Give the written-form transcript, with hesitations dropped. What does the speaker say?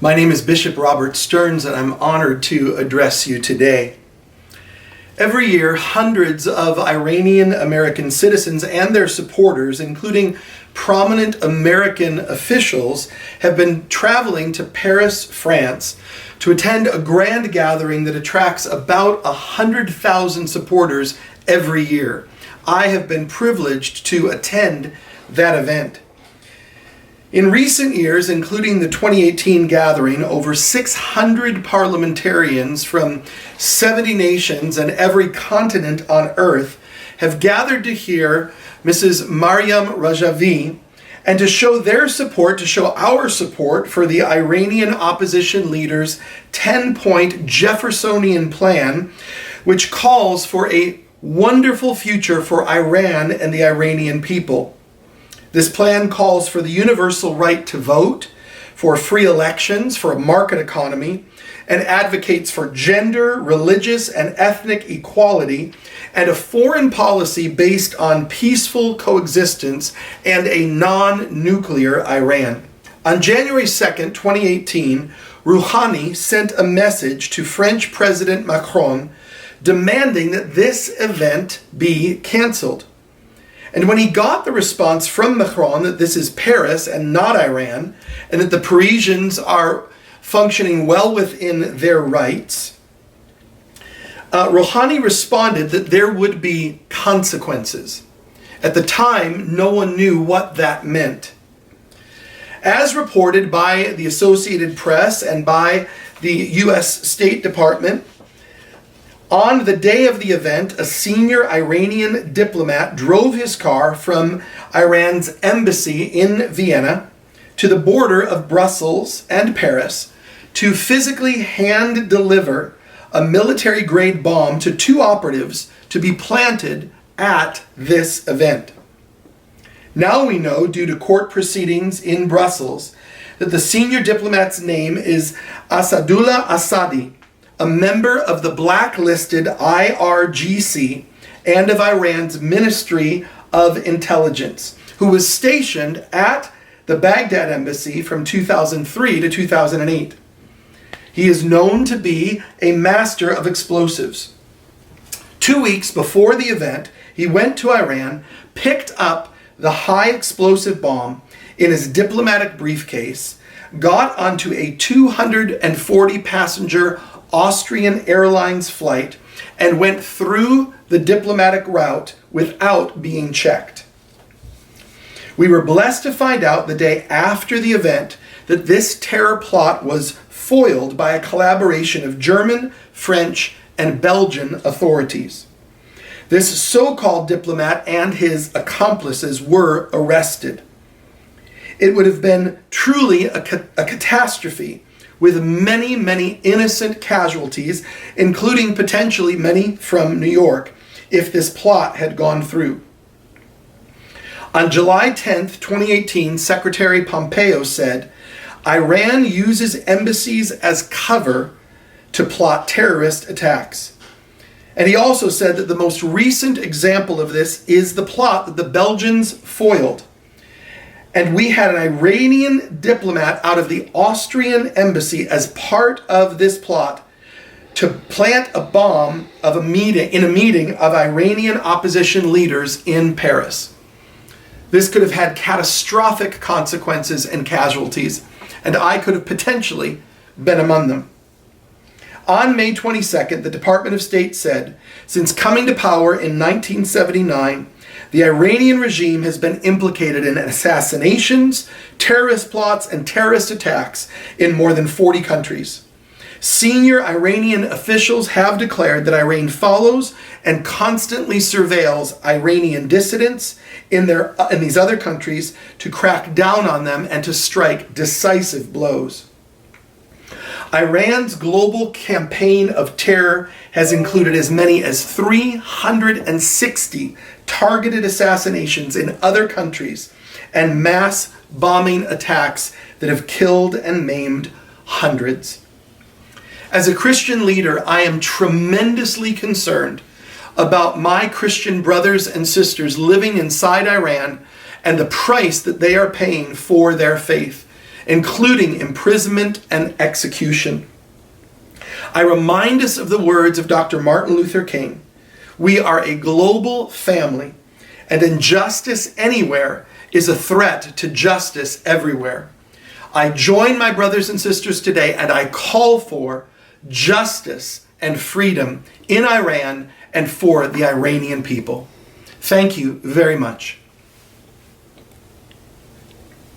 My name is Bishop Robert Stearnes, and I'm honored to address you today. Every year, hundreds of Iranian American citizens and their supporters, including prominent American officials, have been traveling to Paris, France, to attend a grand gathering that attracts about 100,000 supporters every year. I have been privileged to attend that event. In recent years, including the 2018 gathering, over 600 parliamentarians from 70 nations and every continent on earth have gathered to hear Mrs. Maryam Rajavi and to show their support, to show our support for the Iranian opposition leader's 10-point Jeffersonian plan, which calls for a wonderful future for Iran and the Iranian people. This plan calls for the universal right to vote, for free elections, for a market economy, and advocates for gender, religious, and ethnic equality, and a foreign policy based on peaceful coexistence and a non-nuclear Iran. On January 2nd, 2018, Rouhani sent a message to French President Macron demanding that this event be canceled. And when he got the response from Macron that this is Paris and not Iran, and that the Parisians are functioning well within their rights, Rouhani responded that there would be consequences. At the time, no one knew what that meant. As reported by the Associated Press and by the U.S. State Department, on the day of the event, a senior Iranian diplomat drove his car from Iran's embassy in Vienna to the border of Brussels and Paris to physically hand deliver a military-grade bomb to two operatives to be planted at this event. Now we know, due to court proceedings in Brussels, that the senior diplomat's name is Assadullah Assadi, a member of the blacklisted IRGC and of Iran's Ministry of Intelligence, who was stationed at the Baghdad embassy from 2003 to 2008. He is known to be a master of explosives. 2 weeks before the event, he went to Iran, picked up the high explosive bomb in his diplomatic briefcase, got onto a 240-passenger Austrian Airlines flight, and went through the diplomatic route without being checked. We were blessed to find out the day after the event that this terror plot was foiled by a collaboration of German, French, and Belgian authorities. This so-called diplomat and his accomplices were arrested. It would have been truly a catastrophe, with many, many innocent casualties, including potentially many from New York, if this plot had gone through. On July 10th, 2018, Secretary Pompeo said, "Iran uses embassies as cover to plot terrorist attacks." And he also said that the most recent example of this is the plot that the Belgians foiled. And we had an Iranian diplomat out of the Austrian embassy as part of this plot to plant a bomb in a meeting of Iranian opposition leaders in Paris. This could have had catastrophic consequences and casualties, and I could have potentially been among them. On May 22nd, the Department of State said, since coming to power in 1979, the Iranian regime has been implicated in assassinations, terrorist plots, and terrorist attacks in more than 40 countries. Senior Iranian officials have declared that Iran follows and constantly surveils Iranian dissidents in these other countries to crack down on them and to strike decisive blows. Iran's global campaign of terror has included as many as 360 targeted assassinations in other countries and mass bombing attacks that have killed and maimed hundreds. As a Christian leader, I am tremendously concerned about my Christian brothers and sisters living inside Iran and the price that they are paying for their faith, including imprisonment and execution. I remind us of the words of Dr. Martin Luther King. We are a global family, and injustice anywhere is a threat to justice everywhere. I join my brothers and sisters today, and I call for justice and freedom in Iran and for the Iranian people. Thank you very much.